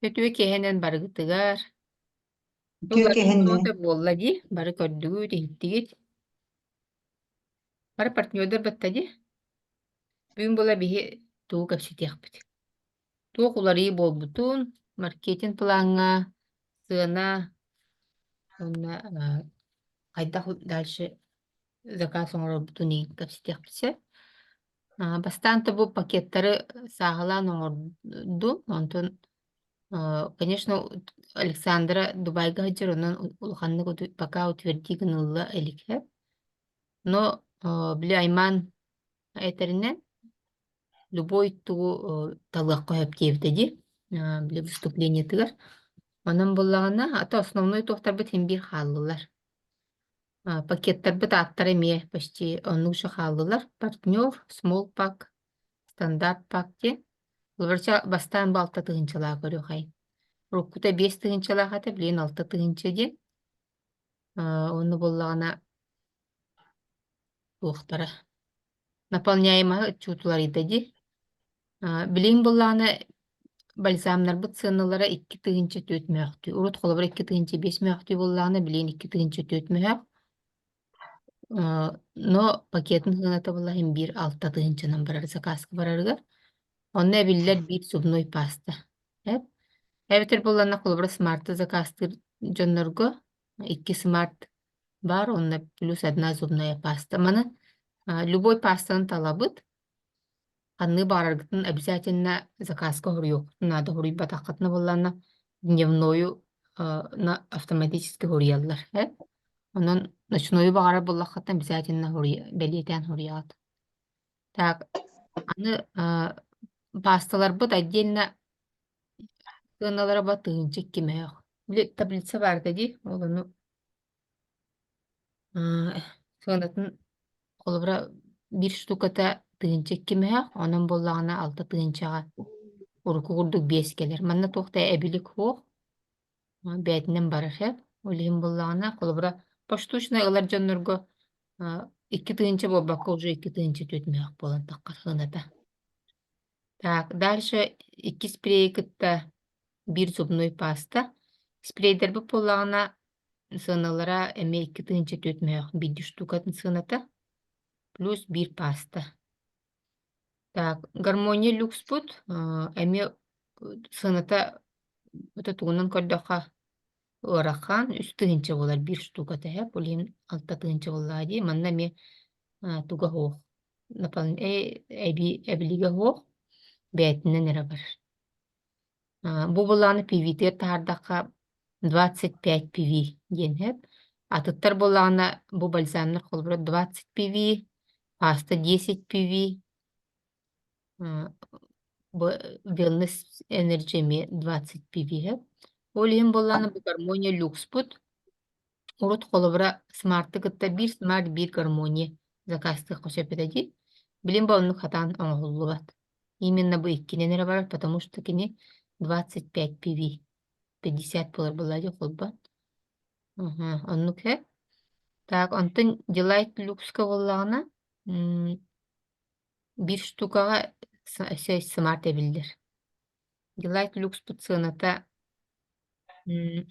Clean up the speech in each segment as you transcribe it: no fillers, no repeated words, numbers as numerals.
Kötüye kehenen barıgıtıgar. Bu Köke barın henne. nota bolla di. Barı kördüğü dihittigit. Barı partnördör batta di. Bugün bola bihi tuğu kapsitiyakbıt. Tuğu kuları bol butun. Marketin planga. Sığına. Ona kayda dальше заказ оңорор бутуни kapsitiyakbıtse. Бастан bu paketleri sağlan оңорду. Онтон, конечно, Александра Дубайга хаджар, онон улаханнык пока утвердигин ылла эликhe. Но били айман этеринен любой ту талгакка хөптебдеди били выступление тыгар. Онон буллагана ата основной тохтар бит хим бир халлылар. Пакеттер бит аттар эме почти оннуша халлылар. Партнер, small pack, стандарт пак те. Лурча бастан балта тыгынчалаа көрү хай. Рукута 5 тыгынчалаа хата билен 6 тыгынча ден. Оны буллагана тухтара. Наполняемая чутулар идэди. Билин буллагана бальзамнар бут сыналара 2 тыгынча төтмөктү. Урут холобор 2 тыгынча 5 мөктү буллагана билин 2 тыгынча төтмөк. Но пакетін хыната булла хим 1 6 тыгынчанан барар заказка барарыгар. Онна биллер 1 зубной паста. Эбитер буллана холобор смарт заказтыр жоннорго 2 смарт бар, онна плюс 1 зубная паста. Маны любой пастанын талабыт. Анны бараргытын обязательно заказка хуруюк. Надо хуруй батакатна буллана дневною на автоматически хуруяллар. Онон ночную багара буллахатан обязательно белетен хуруят. Так, аны пасталар бут отдельно кыналара батыгынчы кимех. Били таблица бар деди, олону сыгынатын олбра bir штуката тыгынчы кимех, онон буллагана 6 тыгынчага уруку курдук 5 келер. Манна тохта эбилик хох, бәтинен барар хеп. Олим буллагана колбра поштучный ылар жоннорго 2 тыгынча болбакка уже 2 тыгынча төтмех болан таккар хыната. Так, дальше 2 спрей кытта 1 зубной паста. Спрейдер бу буллагана сыналара эме 2 тыгынча төтмех 1 штукатын сыната. Плюс 1 паста. Так, гармония люкс бут. Эми сыната это тугунан көрдөха ырахан 3 тыгынча болар 1 штука тэхэ. Полин 6 тыгынча боллади. Манна ме туга хох. Напалын эбилиге хох. Бәтінен әрі бар. Бу буланы пивитер тахардақа 25 пиви ден хэп. Атыттар буланы бу бальзамнар холбура 20 пиви. Паста 10 пиви. Wellness Energy ме 20 пиви. Олим болланы бу гармония люкс бут. Урут холобра смарты кытта 1 смарт 1 гармония заказты хошепедади. Билим болну хатан оңолу бат. Именно бу иккинен бар, потому что кини 25 пиви. 50 болар боллади холба. Онну ке. Так, онтын Delight люкска боллагана 1 штукага смарт эбилдер. Delight люкс бут сыната 3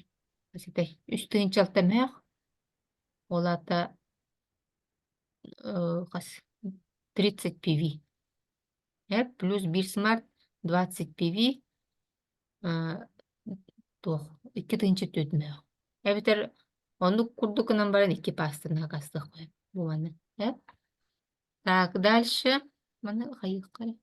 тыгынчалта мэх. Олата 30 пиви. Плюс 1 смарт 20 пиви. 2 тыгынча төтмэх. Эбитер онду курдукынан баран 2 пастаны агастык коюп буланы. Так, дальше маны хайыккай.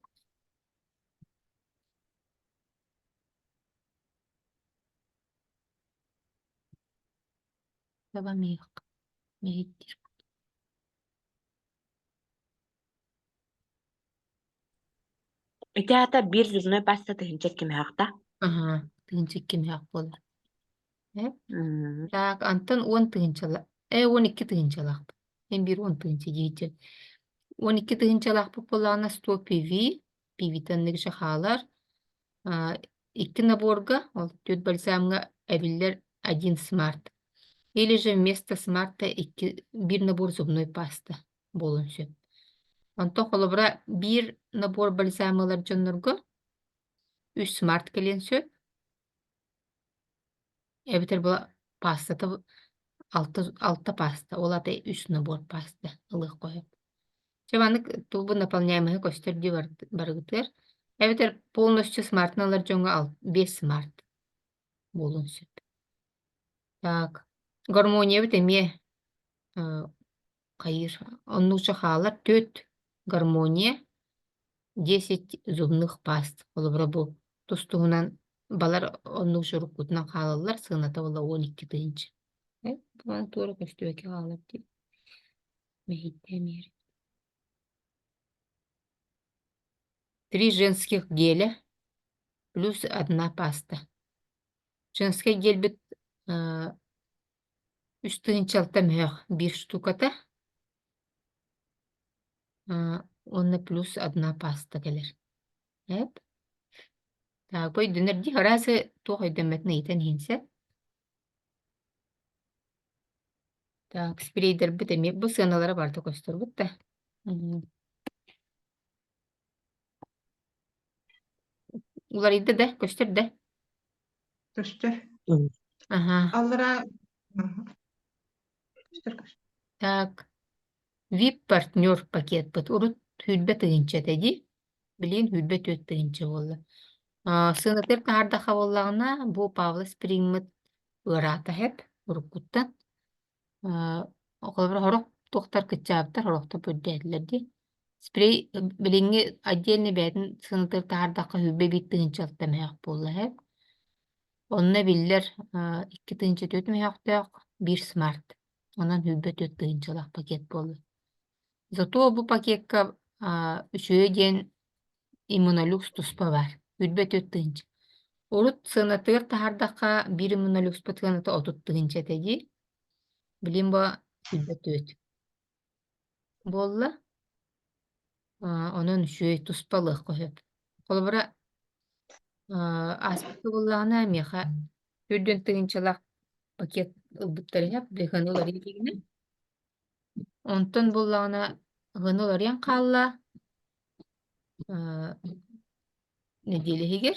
Табамыйык. Мейиттир. Итята 1 зубной паста тыгынча кимеахта. Тыгынча кимеак болар. Так, антон 10 тыгынчала. 12 тыгынчалак. Мен бир 10 тыгынча жейчер. 12 тыгынчалак болана 100 пиви. Пивитаннык жахалар. 2 наборга, ол төт бальзамга эбиллер 1 смарт. Или же вместо смарта 1 набор зубной паста болун сөп. Онто холобра 1 набор бальзамалар жоннорго 3 смарт келен сөп. Эбитер бұл пастата алта паста. Ол аты 3 набор паста. Ылық қойып. Чабанык тубу наполняемый көстөрдү барыгытыр. Эбитер полностью смартналар жоңа 5 смарт болун сөп. Так. Гармония бит эме кайыр. Оннуча халар 4 гармония 10 зубных паст. Олбра бу тустугунан балар оннуча рукутунан халалар сыгната бола 12 тыынчы. Бұған тура көстөбеке халар деп. Мехиттемер. 3 женских геля плюс 1 паста. Женский гель бит 3 тыынчалта мөх 1 штуката. Онна плюс 1 паста келер. Эп. Так, бой дүнерди харасы тоғай дөмметіне етен хинсе. Так, спрейдер бит эме бу сыналары барды көстөр бут да. Улар иде да, көстөр да. Көстөр. Ага. Аллара. Көстөр. Так. VIP-партнер пакет бит. Урут хүлбе тыгынча теди. Билин хүлбе төт тыгынча болла. Сынатыр тардаха боллагына бу Павла Спрингмет ырата хеп уруккуттан. Оголбар хорок тохтар кычаптар хорокта бүддәтләр ди. Спрей билинге отдельный бәтин сынатыр тардаха хүлбе бит тыгынча тәмәк болла хеп. Онна биллер 2 тыгынча төт мәяктак 1 смарт. Онан хүлбе төт тыгынчалак пакет болду. Зато бу пакетка үшөйө ден иммунолюкс туспа бар. Хүлбе төт тыгынча. Урут сынатыр тахардака 1 иммунолюкс патыганата 30 тыгынча теди. Билим ба хүлбе төт. Болла. Онон үшөй туспалык коюп. Колбара аспекты боллагана меха түрдөн тыгынчалак пакет ылбыттары хеп деханулар ийгине. Онтон боллагана гынулар ян калла неделе хигер.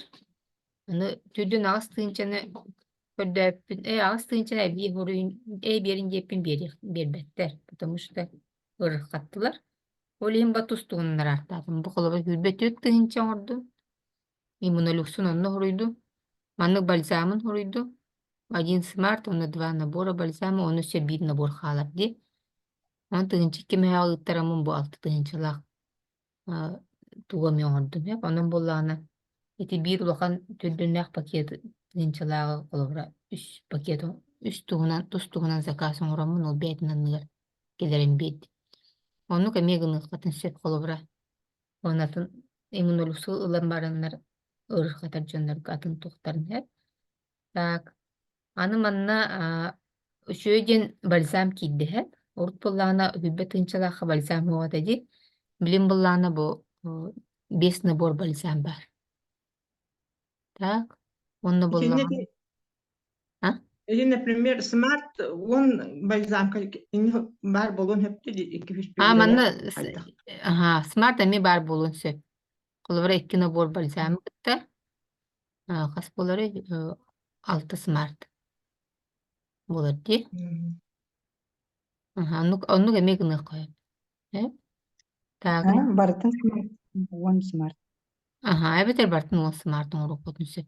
Аны түрдөн агыс тыгынчаны көрдөппүн. Агыс тыгынчаны бии хорuyun берин жеппин бербеттер. Потому что ырыккаттылар. Олейин батустугуннар артатын. Бу колоба хүлбе төт тыгынча орду. Иммунолюксун онно хоруйду. Маннык бальзамын хоруйду. 1 смарт, оны 2 набора бальзама, оны все 1 набор халар ди. Он тыгынчы кеме агыттарамын бу 6 тыгынчалак туга мен ордум. Онун боллагана эти 1 улахан түрдүннак пакет тыгынчалагы колобра 3 пакет 3 тустугунан заказын урамын ол бетинен келерин бет. Onu кеме гыныхатын сөп колобра. Онатын иммунолюксу ылан бараннар ырыхатар жоннор атын туктарын хеп. Так. Аны манна үшөйден бальзам кийди хеп. Урут боллана хүббе тынчалаха бальзам оғата ди. Билим боллана бу 5 набор бальзам бар. Так. Онна боллана. Или, например, смарт, он бальзам, бар болон хепти 2-3 Манна смарт ами бар болун сөп. Колобра 2 набор бальзам кытта. Кас болары 6 смарт. Болар ди. Оннук эме гынык коюп. Так. Бартын он смарт. Эбетер бартын 10 смартын урукутун сөп.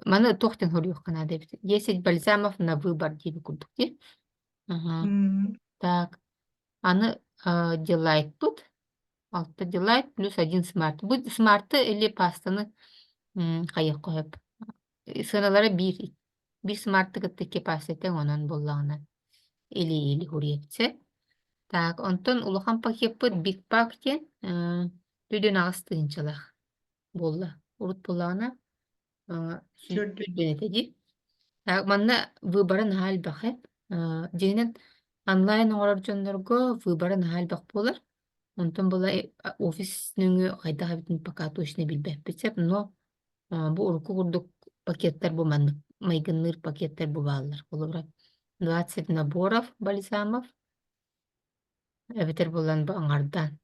Маны тохтен хорюк кана дебит. 10 бальзамов на выбор диби курдук ди. Так. Аны делайт тут. 6 делайт плюс 1 смарт. Бу смарты или пастаны кайык коюп. Сыналары 1. 1 смарты кыттыке пастетен онан боллагына. Или хуриепсе. Так, онтон улахан пакет бит биг пактен түдөн агыс тыынчалак болла. Урут боллагына сүрдүн этеди. Так, манна выборын хал бахып. Дегенен онлайн орор жоннорго выборын хал бак болар. Онтон бола офис нүңү кайда битин пока точно билбеппитсеп, но бу урку курдук пакеттер бу маннык майгынныр пакеттер бу баалар. Болобра 20 наборов бальзамов. Эбетер болан бу аңардан.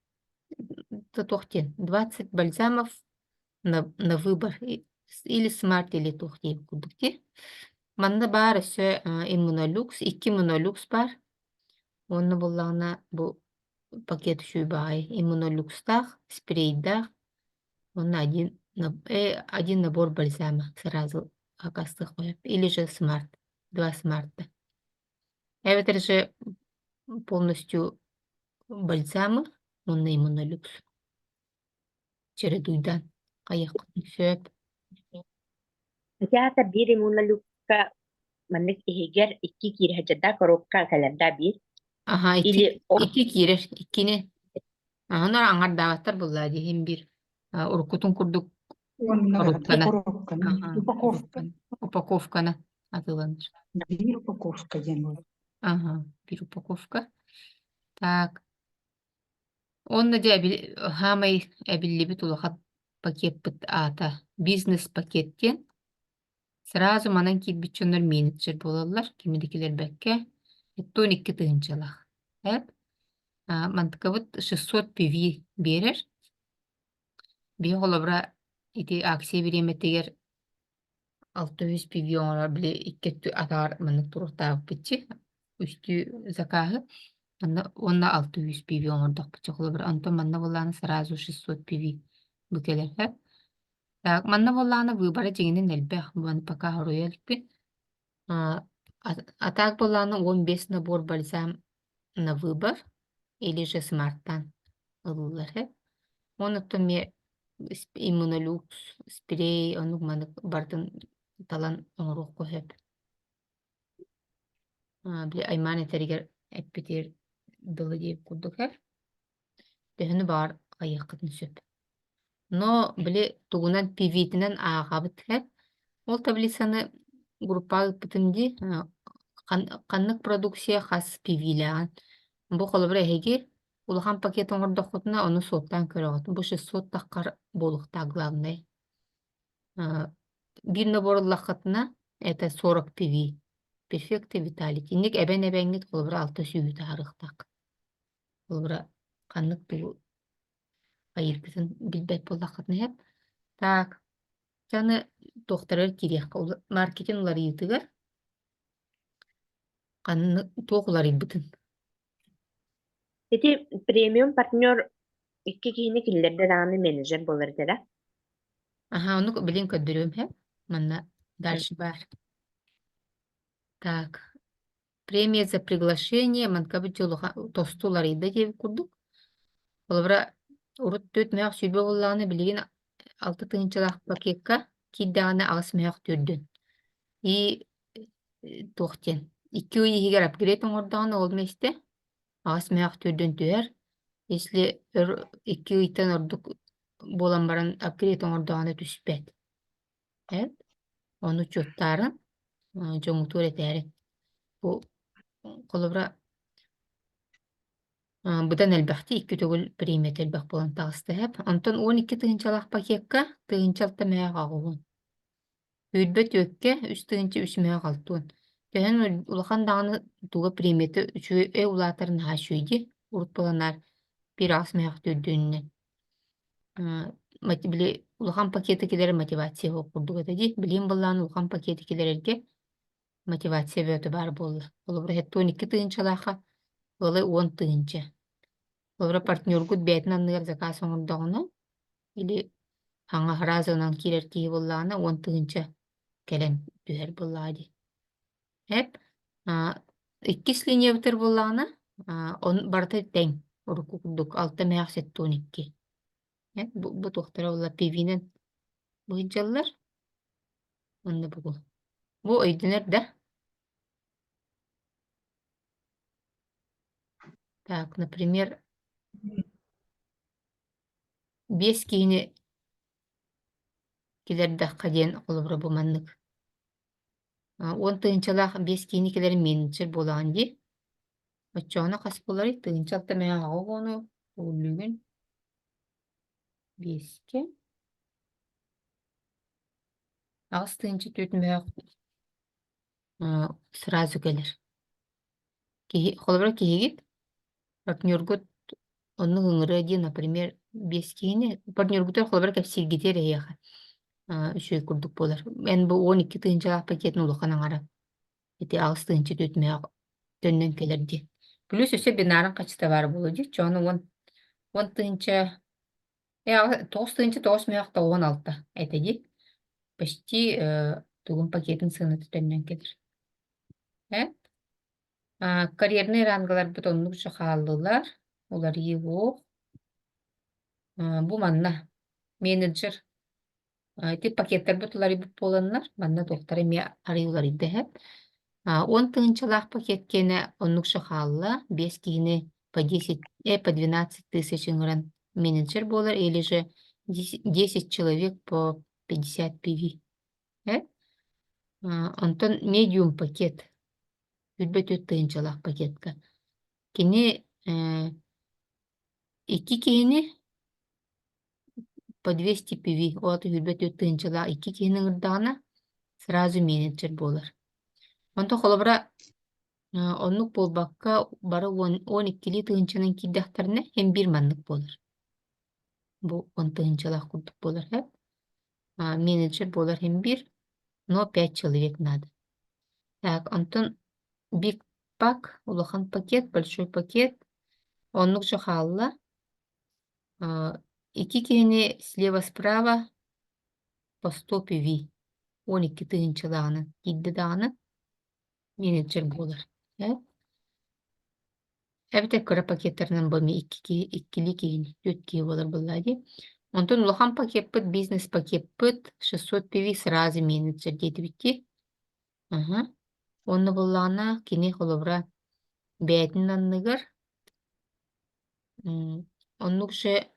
Тохтен 20 бальзамов на выбор. Или смарт, или тохтен курдук. Манна бар өссө иммунолюкс, 2 иммунолюкс бар. Онны буллағына бу пакет шүйбай иммунолюкстах, спрейдах. Онна один набор бальзама сразу акастых коеп. Или же смарт, 2 смарта. Это же полностью бальзамы, онна иммунолюкс. Чередуйдан, каяк сөп. Хотя бир иммунолюкка маннык ихигер 2 киирхэжэдда коробка кэлэрдэ бир. Aha, Или iki kirer, ikini. Onlar аңардағаттар бұлла дейін бір. Уркутун курдук коробканы. Коробканы. Aha, Упаковка. упаковканы атыланыр. Бир упаковка ден ол. Ага, bir упаковка. Так. Онна де хамай әбіллебіт улахат пакет біт ата. Бизнес пакеттен. Сразу манан кирбитчонор менеджер болалар. Кемедекелер бәкке. 12 тыгынчалах. Мантыкабыт 600 пиви берер. Bir холобра ити акция биреметтегер 600 пиви оңар биле иккеттү атар мынык туруктаап битчи. Үстү закахы. Онна 600 пиви оңордок битчи холобра. Антон манна болланы сразу 600 пиви букелер. Так, манна болланы выбора жеңинен элбэх. Баны пока хоруялпи. Атак болланы 15 набор бальзам на выбор. Или же смарттан ылылар. Онуттан ме иммунолюкс, спрей, онук маны бардын талан оңрук көһөп. Биле айман этеригер эппетер дылы дейіп курдук хеп. Төһүнү бар айыққытын сөп. Но биле тугунан пивитинен ағабыт хеп. Ол таблицаны группа ыппытынди каннык продукция хас пивилаған. Бу холобра эһиги улахан пакет оңордоххутуна ону соттан көрөгөт. Бу 600 таккар болукта главный. Бир наборлахатына это 40 пиви. Перфекты виталити. Инник эбен-эбенгит холобра 6 сүйүт арыктак. Холобра каннык бу айыргытын билбет боллахатына хеп. Так. Жаны тохтарыр кирек. Маркетинг улар йытыгар. Канны тоғулар ибытын. Эти премиум партнер 2 киини киллерде даганы менеджер болар дера. Ага, onu bilin ködürüyorum hep. Манна дальше бар. Так. Премия за приглашение. Манкабы тостулар иде деп курдук. Олбра урут төт маяк сүйбе болланы билген 6 тыгынчалак пакетка киддаганы агыс маяк түрдүн. И тохтен. 2 уйигер апгрейд оңордаганы олместе. Агыс маяк түрдүн түер. Если 2 уйтан ордук болан баран апгрейд оңордаганы түспет. Onu çöptarın жоңутур этери. Бу колобра будан элбахти 2 төгүл премия элбах болан тагысты хеп. Онтон 12 тыгынчалак пакетка тыгынчалта маяк агуун. Үйдбет өкке 3 тыгынча 3 маяк алтуун. Тehen улахан даганы туга премияты 3 улатарын хашүйди. Урут боланар bir ас маяк төддүннен. Биле улахан пакетикилер мотивация окурдук эти. Билим боллан улахан пакетикилерге мотивация бөтө бар болду. Олбра хет 12 тыгынчалаха, олы 10 тыгынча. Олбра партнергут бетин анныгар заказ оңордогуна или хаңа разынан кирер кии болланы 10 тыгынча келем түер боллады. Хеп 2 линия битер болланы он барты тең уруку курдук 6 маяк 12. Бу тохтара ула пивинен быйжаллар. Онда бу. Бу өйдүнер да. Так, например, 5 кийини килерде каден олбра бу маннык. 10 тыгынчалах 5 кийини килер менеджер болаган ди. Оччоона кас болары тыгынчалта мега огону үлүгүн 5ке. Агыс тыгынча 4 мега сразу келер. Холбра кийигит партнергут онны ыңыры ди, например, 5 кийини партнергутер холбра кеп сиргитер эяха. Üçüy kurduk bolar. Ben bu 12 tığınçalak paketin ulaqanan ara. Eti ağız tığınçı tötmeye tönnen kelerdi. Plus öse binarın kaçta var buludu. Çoğunu 10 tığınça, ya 9 tığınça 9 meyak da 16 etedi. Почти тугун пакетін сыны төтөннөн келер. Карьерный рангалар бутонлук жахаллылар. Олар его. Бу манна менеджер. Тип пакеттер бутулары буп боланнар. Манна доктары ме арыйлар иддехеп. 10 тыынчалах пакет кене оннук жахалла. 5 кийини по 10, по 12 тысяч ыңыран менеджер болар. Или же 10 человек по 50 пиви. Онтон медиум пакет. Үтбөт тыынчалах пакетка. Кини 2 кийини по 200 пиви. Олаты үтбөт тыынчалах 2 кийинин ырдагана сразу менеджер болар. Онто холобра оннук болбакка бары 12 тыынчанын кийдахтарына hem bir маннык болар. Бу 10 тыынчалах курдук болар. Менеджер болар hem bir, но 5 человек надо. Так, онтон big pack, улахан пакет, большой пакет. Оннук жахалла. 2 кийини слева-справа по 100 пиви. 12 тыынчалағаны кийдидағаны менеджер болар. Эбите кыра пакеттеринен боми 2 кийини 4 кии болар буллади. Онтон улахан пакет пыт, бизнес пакет пыт, 600 пиви сразу менеджер деди битти. Онны буллағына кини холобра бәйтін анныгар. Оннук же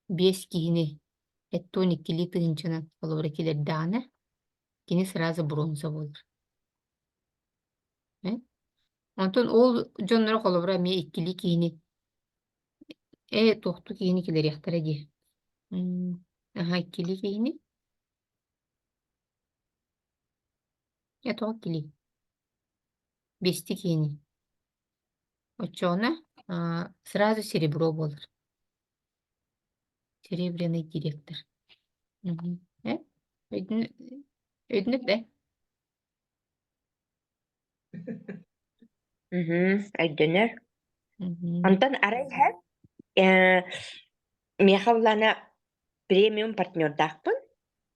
5 кийини 12 тыынчанын холобра килердағаны кини сразу бронза болар. Онтон ол жоннора холобра ме 2 кийини тохту кийини килеряхтара ди. 2 кийини. Тох кили. 5 кийини. Очона сразу серебро болар. Серебряный директор. Ödünüp de. Өйдөнөр. Онтон арайха мехавлана премиум партнердахпын.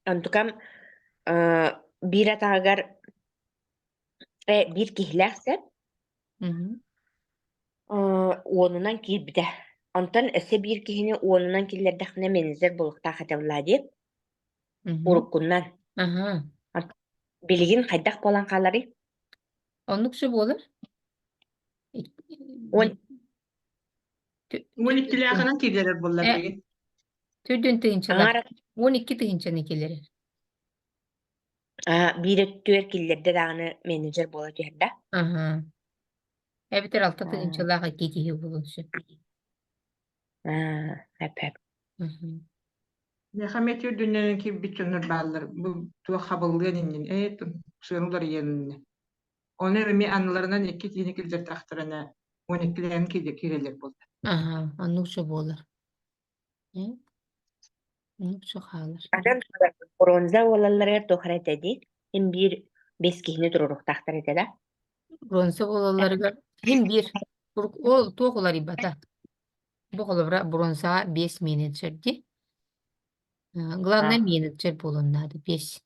Онтукам бир атагар бир кихләхсәп уонунан кирбите. Онтон эсе бир кихини уонунан киллердахна менеджер болуктаа хатавлади. Уруккуннан. Билигин хайдах болан калары. Оннук же болар. 12'lere kideler bunlar peki. Tördün tığınçalar. 12 tığınçanı keleri. Bir öttüөр killerde dağını menajer bola жерде. Ebiter altta tığınçalar gidiyor bulunsun. Hep. Merhamet dünyanın ki bütünler bağlar. Bu tuğa haberleyen inin. Sığınırlar yerine. Onu mi anılarından 2 tane kilder tahtırına 12'lerin kideler buldu. Anlıkça bolar. Anlıkça kalır. Adam bronza olallara tohret edik. Hem bir beskihini dururuk tahtır etede. Bronza bolarlar hem bir. O toğular ibata. Bu kolabra bronza 5 menajerdi. Главное менеджер болон надо 5.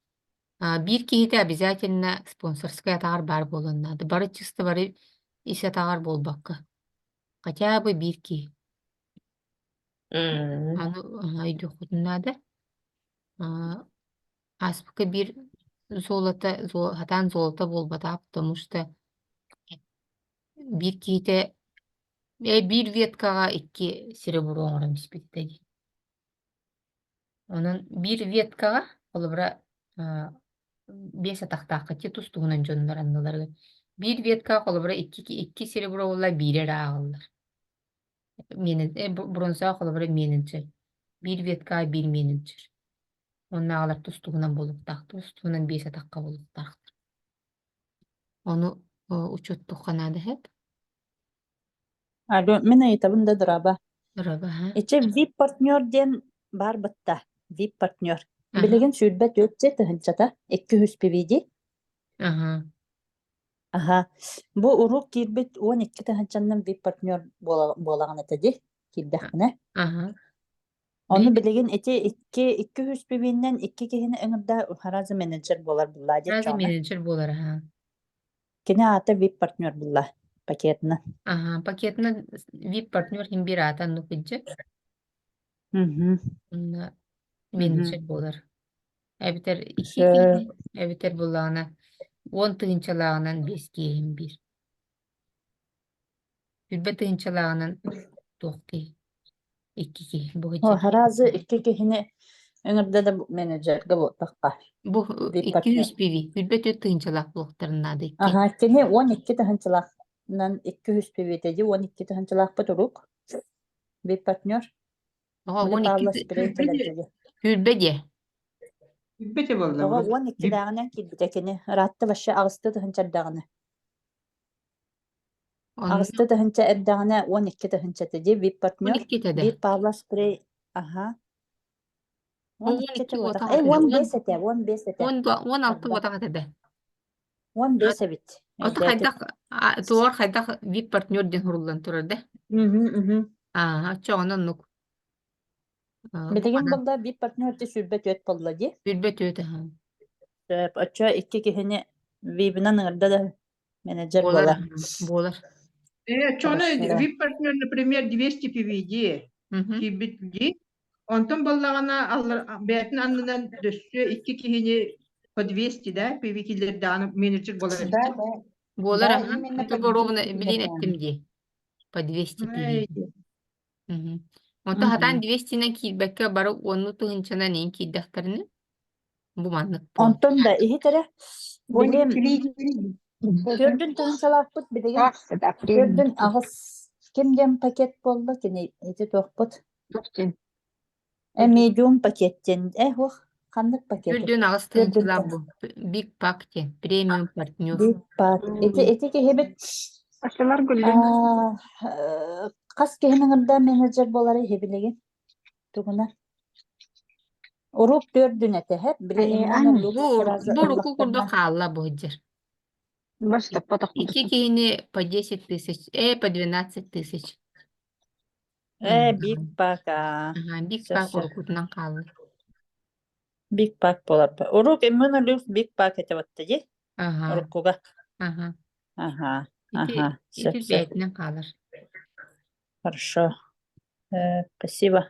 Bir kihide обязательно спонсорская тағар бар болон надо. Бары чисто бары исе тағар болбаққа. Хотя бы bir ки. Аны үйді құтын надо. Аспықы bir хатан золота болбата, потому что bir kihide bir веткаға 2 серебро оңырам іспеттеді. Onun bir веткаға олыбыра 5 атақтаққа те тұстуғынан жондар анналарға. Bir веткаға олыбыра 2 серебро олар бірер ағылар. Бронза олыбыра менеджер. Bir веткаға 1 менеджер. Onun ағылар тұстуғынан болып тақты. Тұстуғынан 5 атаққа болып тақты. Onu uçuttuk kanada hep. Alo, мен айтабын да дыраба. Дыраба, Эче VIP партнер ден бар бытта. VIP партнер. Aha, Билеген сүүрбәт өтсе тыһынчата 200 пивиди. aha, Аха. Бу урук кирбит 12 тыһынчаннан bir партнер болаган этеди. Кирдәхне. aha. Оны Били билеген эти 200 пивиннен 2 киһини өңөрдә харазы менеджер болар булла дип разы чана. менеджер болар, aha. Кене ата bir партнер булла пакетна. Aha, paketine VIP partner hem bir atan nupince. Мгм. Менеджер болар. Эбитер iki Шö. kişi, эбитер bulağına 10 tığınçalağından 5 kişi bir. Külbe tığınçalağından 9 kişi, 2 kişi. Bu О gece. харазы 2 киһини өңөрдә дә менеджерге бу такка. Bu Bir partner. 200 pivi. Külbe 4 tığınçalak buluklarına iki. Ага, кене 12 тыһынчылахнан 200 пивитеди 12 тыһынчылах бутурук. Bir партнер. Oğa Били 12 Павла Спирейчелердеги. külbe de. Бете болду. Ого 12 дагынан килбите кене ратты башы агысты тыһынчардагына. Onun Агысты тыһынча эрдагына 12 тыһынча теди bir партнер. 12 tede. Bir Павла Спирей. Ага. O 12 те 12 бота. otağı tede. 15 ете, 15 ете. 16 otağı tede. 15 бит. Ota haydak tuğar haydak VIP partner den hurullan turur de. Мгм. Çoğunun nuk. Bu Билеген kadar. болда bir партнер те сүрбет өт болла ди. Külbe tüyde. Очо 2 киһини вибинан ырда да менеджер Bolar. бола. Bolar. Чоно Хорошо. VIP партнер, например, 200 пивиди. Кибитди. Онтон боллагана аллар бәтин аннан дөссө 2 киһини по 200 да пивикилер даны менеджер болар. Bolar. Да, Aha. именно Ito по bu ровно 200 bilin киһини. ettim diye. По 200 Ай, pivi. Onta hatan 200'nen kilbekke barı onu tığınçana neyin kildeklerini bu manlık bu. Онтон да ихи тере билем көрдүн тыгынчалаакпыт билеген көрдүн агыс кимден пакет болду кини эти тохпут медиум пакеттен ох кандык пакет Güldüğün ağız tığınçılar bu. Big Pack diye. Premium partner. бир пак эти кехебет Ашалар гүлден. кас кехинин менеджер болары хебилеген тугуна уруп төрдүн эте хеп биле Bu ruku kurdu kalla bu hıcır. Başta patak İki kihini по 10 тысяч, по 12 тысяч. биг пак Aha, Big Pack urukutundan kaldı. биг пак болар урук эммена люкс биг пак эте баттыжи Aha, урукуга aha. ага İki ага beytinden kalır. хорошо спасибо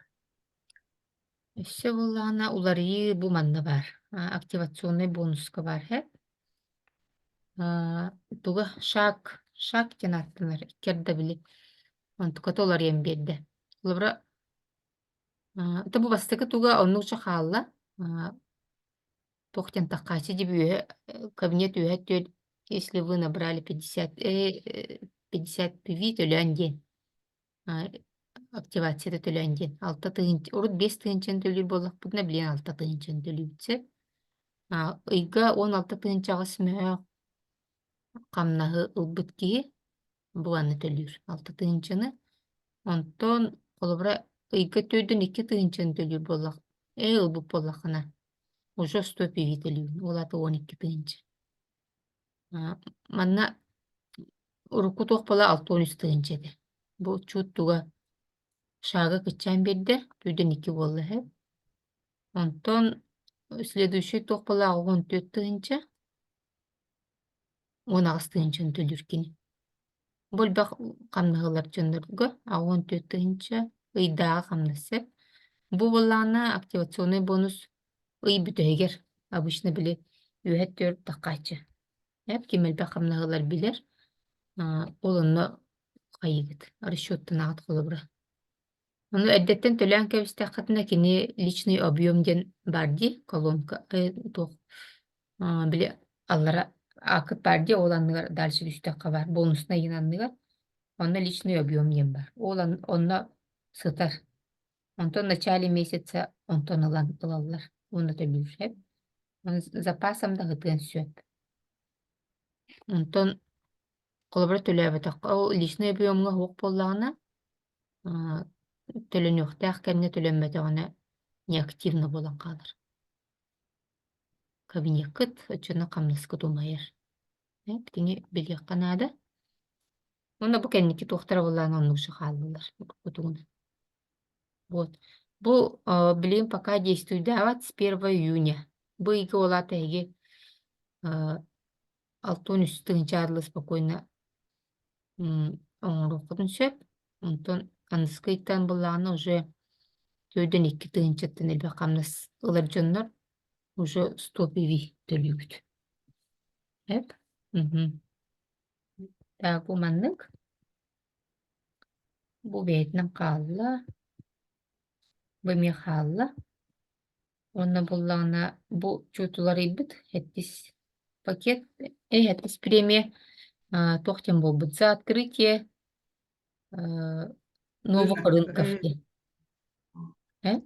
İşte vallahi uları bu manda var. Aktivasyonlu bonuska var hep. Tuga şak den attılar. İkerde bile. Antuka dolar yem bedde. Ulara tabu bastıkı tuga onu çakalla. Тохтен тахачи деп кабинет үйөт если вы набрали 50 пиви төлөнден активацияда төлөнден 6 тыгын урут 5 тыгынчан төлүр болак бутна билен 6 тыгынчан төлүбүтсе ыйга 16 тыгынчага смөө камнахы ылбыт ки буаны төлүр 6 тыгынчаны онтон колубра ыйга төйдөн 2 тыгынчан төлүр болак ылбыт болакына уже 100 пиви төлүр олаты 12 тыгынча манна уруку тохпала 6-13 тыгынча де бу чуттуга шага кычан берде төйдөн 2 болду хеп онтон следующий тохпала 14 тыгынча 16 тыгынчаны төлүр кини болбак камнагылар жоннорго 14 тыгынча ыйдага камнасеп бу боллана активационный бонус ый бүтөйгер обычно биле үөт төрт таккачы эп кимелбе камнагылар билер олонно кайыгыт расчеттан агат колобура ону эддеттен төлөөн кебистакатына кини личный объем ден барди колонка тох биле аллара акыт барди ол анныгар дальше үстөкка бар бонусна янанныгар онно личный объем ден бар ол онно сытар онтон в начале месяца онтон ылаллар оны төлүр эп запасом да гытын сөп онтон колобура төлөбөтөк ол личный объемга хук боллагына төлөнүктаах кэмне төлөнбөтөгүнө неактивно болан калыр кабинет кыт, очона камныскы тумайыр. Тиңи билек канада. Онда бу кенники тухтара боллан оннугша халлылар. Кутугуна. Вот. Бу билим пока действует дават с 1 июня. Бу ике олата эги 6-3 арлы спокойно оңорукудун сөп. Онтон аныскайттан болланы уже төйден 2 тыгынчаттан элбе камнас ылар жоннор уже 100 пиви төлүгүт. Эп. Так, бу маннык. Бу Вьетнам калла. Бу мехалла. Онна боллана бу чутулар ибит. Хеттис пакет. Хеттис премия. Тохтем болбут за открытие новых рынков.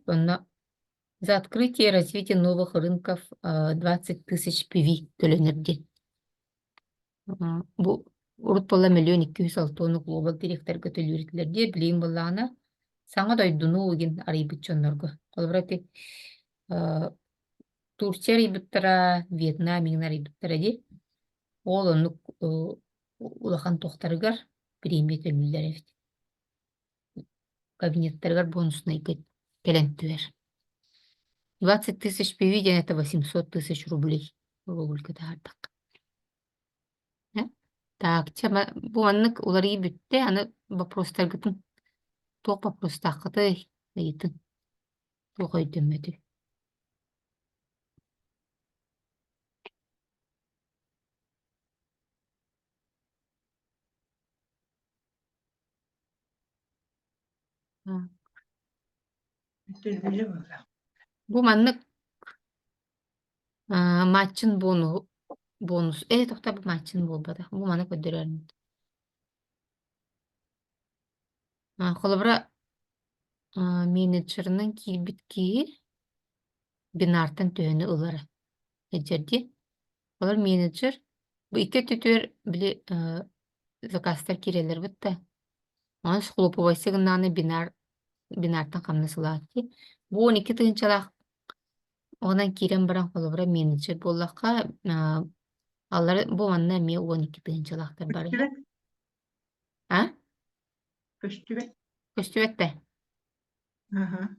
Онна за открытие и развитие новых рынков 20 тысяч пиви төлөнерди. Бу урут болла 1 206 тонны глобал директорга төлүрүтлерди билим боллана саңа дойдуну угин арыйбыт чоннорго. Колбрати Турция арыйбыттара, Вьетнам иңин арыйбыттара ди. Ол оннук улахан тохтарыгар премия төлүллер эбит. Кабинеттергар бонусна келен түер. 20 тысяч пиви ден это 800 тысяч рублей. Рублька таардак. Так, чама бу аннык улары бүтте, аны вопростаргытын тоқ вопростакыты дейтін. Тоқ өйдемеді. Бу маннык матчын бонус. Тоқта бу матчын болбады. Бу маннык өддөрөрүн. Холобра менеджерінің килбитки бинартын төнü ылары. Эджерди. Олар менеджер. Бу ике түтөр били заказтар кирелер бутта. Аны схлопувайсы гынаны бинартын камнасылаатти. Бу 12 тыгынчалак онан кирен баран холобра менеджер боллакка алар бу манна ме 12 тыгынчалактар бар. Көстүбет. Көстүбетте. Ага.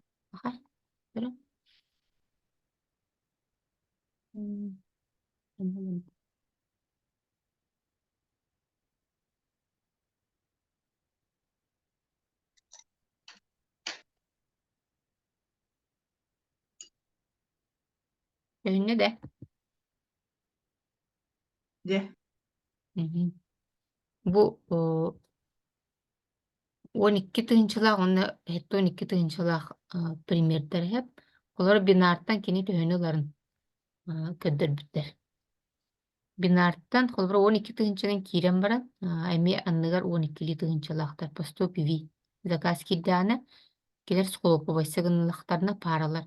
Önüne de. De. Bu 12 тыгынчылак, оны 12 тыгынчылак примердер хеп. Олар бинарттан кини төнөларын көддөрбүттер. Бинарттан холбар 12 тыгынчанын кирен баран, эми анныгар 12 тыгынчалактар по 100 пиви заказ кирданы келер сколопу байсыгынлактарына паралар.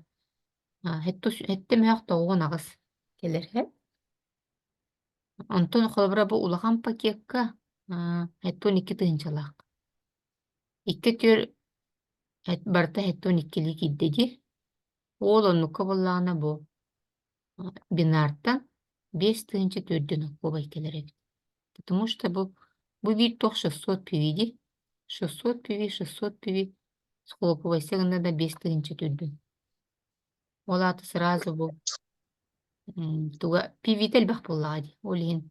Хетте мөк тоогон агыс келер хеп. Онтон холбара бу улахан пакетка 12 тыгынчалак. Икке төр барта 12 киддеди. Ол оннукка боллаана бу бинарттан 5 тыгынча төрдөн окубай келер. Потому что бу бир тох 600 пиви. 600 пиви. Схлопу байсыгында да 5 тыгынча төрдөн. Ол аты сразу бу туга пиви телбах боллади. Олин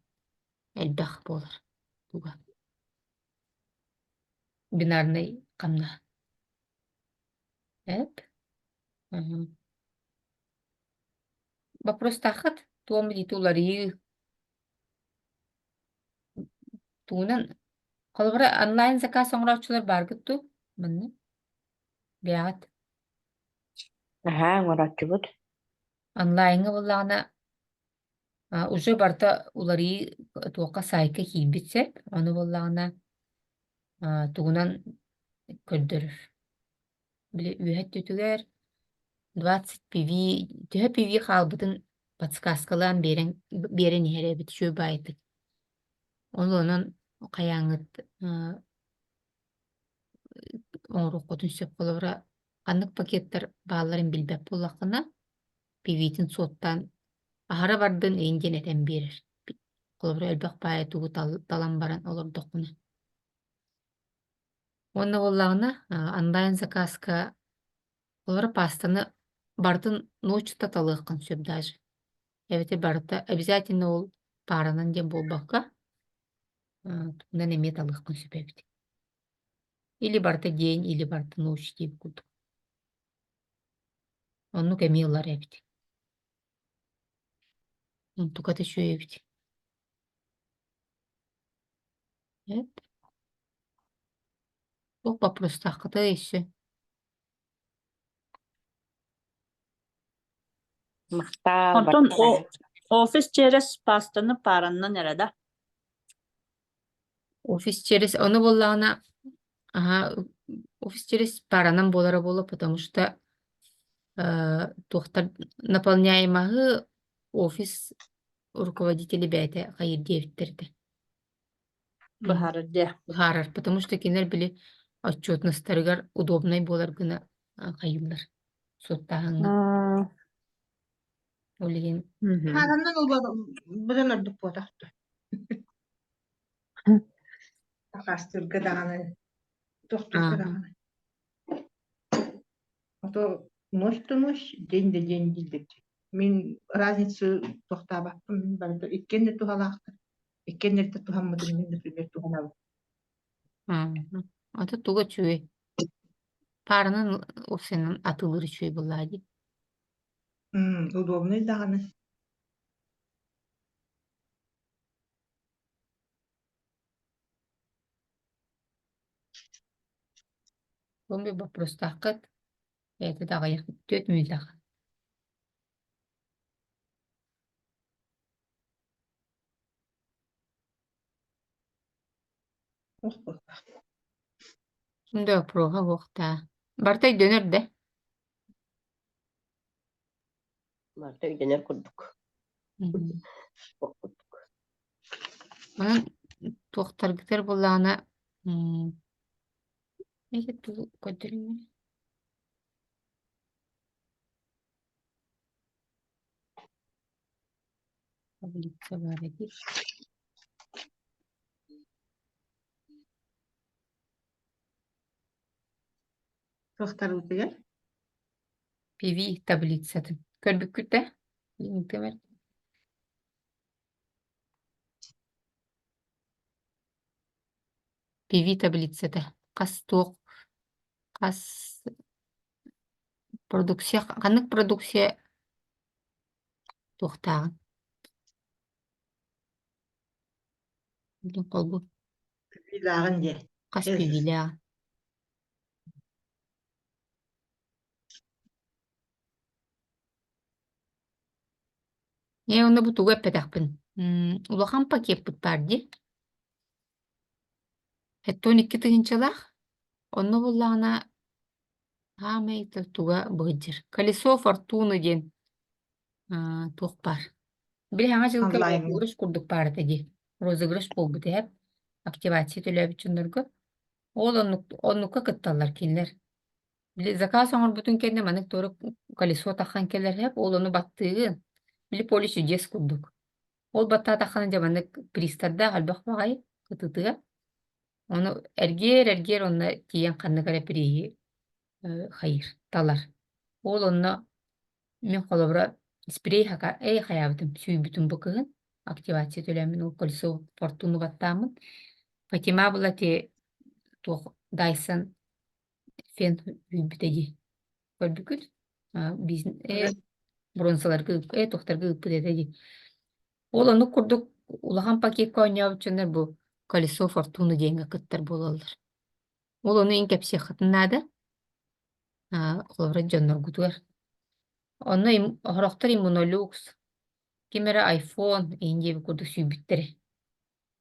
элбах болар. Туга. Бинарный камна. Эп. Вопрос тахат. Туом дит улары. Туунан колбара онлайн заказ оңраучулар бар гытту. Мынны. Бягат. Оңораччубут. Онлайнга боллаана уже барта улары туока сайка хийбитсеп. Оны боллаана туунан көрдөрөр. Биле үйәт түтүгер 20 пиви, төһө пиви халбытын подсказкалан берен херебит шөй байтык. Онун каяңыт оңруккутун сөп колора аннык пакеттер бааларын билбеп боллакына пивитин соттан Ahara bardın eğincen eten birir. Kolobra elbek baya tuğu talan baran olur dokuna. Onda bollağına andayan zakaska kolobra pastanı bardın noçta talıqın söbdajı. Evet barda обязательно ол паранан дем болбакка. Тунан эме таlıqın söbebdi. Или барта день, или барта ночь дип курдук. Онну кемиялар эбит. Тукаты шо эбит. Evet. Çok вопрос тахкыта еще. Мактаал Онтон баттара. офис через пастаны параннан эрада. Офис через onu боллағына офис через паранан болара болу, потому что тухтар наполняемағы офис руководители бәйті қайыр девіттерді. Бахарыдде. Харар, потому что кинер били отчетностарыгар удобный болар гына қайылар. Соттағыңы. Олеген. Parandan olmadı. Buradan ördük bu tahtı. Takastırgı dağını. Doktorga dağını. То ночь, день дилдик. Мен разницу тохта бактым, барды иккенде тухалаактыр. Иккенде тухаммытын мен, например, туханабы. Ата туга чуй. Паранын офисенин атылыры чуй буллади. Удобный даганы. Он би вопрос таққыт. Это дагы 4 минут. Şimdi proga вақта. Бартай дөнер де. Марта үйденер курдук. Onun toxtargıtар bulağına neyse tuğ kötülüğünü. Таблица var edir. Тохтар үтегер. PV таблицатын. Көрбүккүт да? Темер. PV таблицата. Қас тоқ. Қас продукция. Қанық продукция тоқтағын. Білген қолбу. Bilağın de. Қас Evet. PV'лі. Оны бұ туға пәдәқпін. Улахан пакет бұт барды. Әттон 2 тыгынчалақ. Оны бұллағына хамайты туға бұғыдыр. Колесо фортуны ден тоқ бар. Бір хаңа жылғы Онлайн. розыгрыш күрдік барды де. Розыгрыш бол бұды әп. Активация төлі бүчіндіргі. Ол онныққа кытталар келер. Заказ оңыр бүтін кенде манық торы колесо таққан келер әп. Ол оны баттығын. Білі полис үдес күрдік. Ол батта таққан жаманық пристарда қалбақ бағай кытытыға. Оны әргер оны тиен қанығара бірейі хайыр, талар. Ол оны мен қолабыра спрей хаябытым. Сүй бүтін бұқығын. Активация төлемін ол колесо фортуны баттамын. Фатима бұла те тоқ Дайсон фен үйбітеді. Көрбүкіл. Біздің бронзаларға тоқтарға үппідеді. Ол оны күрдік улахан пакетка ойнау үшінер бұл колесо фортуны дейінгі кыттар болалар. Ол оны ең кәпсе қытынады. Қолабыра жонлар күтігер. Оны ұрақтар иммунолюкс. Кемері iPhone ең дебі күрдік сүйбіттері.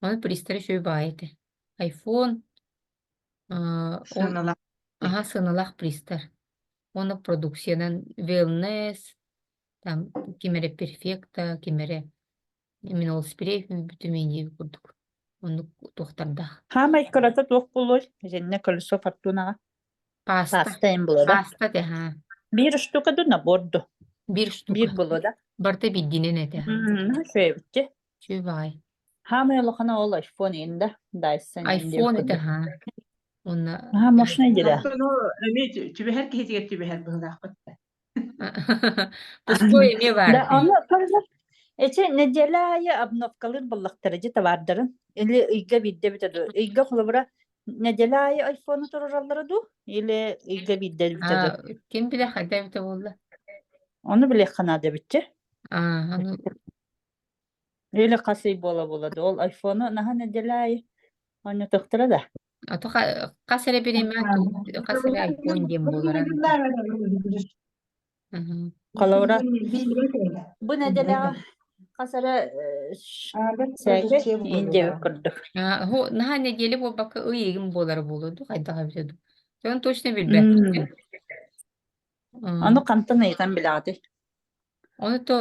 Оны пристары шөй байыды. iPhone Сыналақ. сыналақ пристар. Оны продукциянан wellness, там кемері перфекта, кемері мен ол спрей бүтімен дебі күрдік. Оны тоқтарда. Хамай кырата тоқ болой. Женне колесо фортунаға. Паста. Паста ем болады. Паста де, Bir штука да наборду. Bir штука. Bir болады. Барта биддинен эте. Şöyle bitti. Şu bay. Hamı yolakana ol iPhone indi. Dyson indi. iPhone эте ha. Онна Ha, машина gira. Алтын ол эми түбэһэр киһитигэр түбэһэр быһыылаахпыт. пустой эме Da бар. onu kalır. Nedelaya abnofkalır ballaktarıcı da vardırın. Eli ıyga bidde bitedu. Iyga kulubura nedelaya iPhone'u tururalları du. Eli ıyga bidde bitedu. Kim bilir hadi bite oldu. Onu bile kanada bitti. Onu Eli kasayı bola da. Ol iPhone'u naha nedelaya. Onu tıktıra da. ато касere береме касere iPhone дем болар. Kalabura. Bu nedelaya kasara sege ince kırdık. Хо наха неделе бо бака ыйым болар болду кайда бите. Sen точно билбе. Onu kantın eyten biladi. Onu to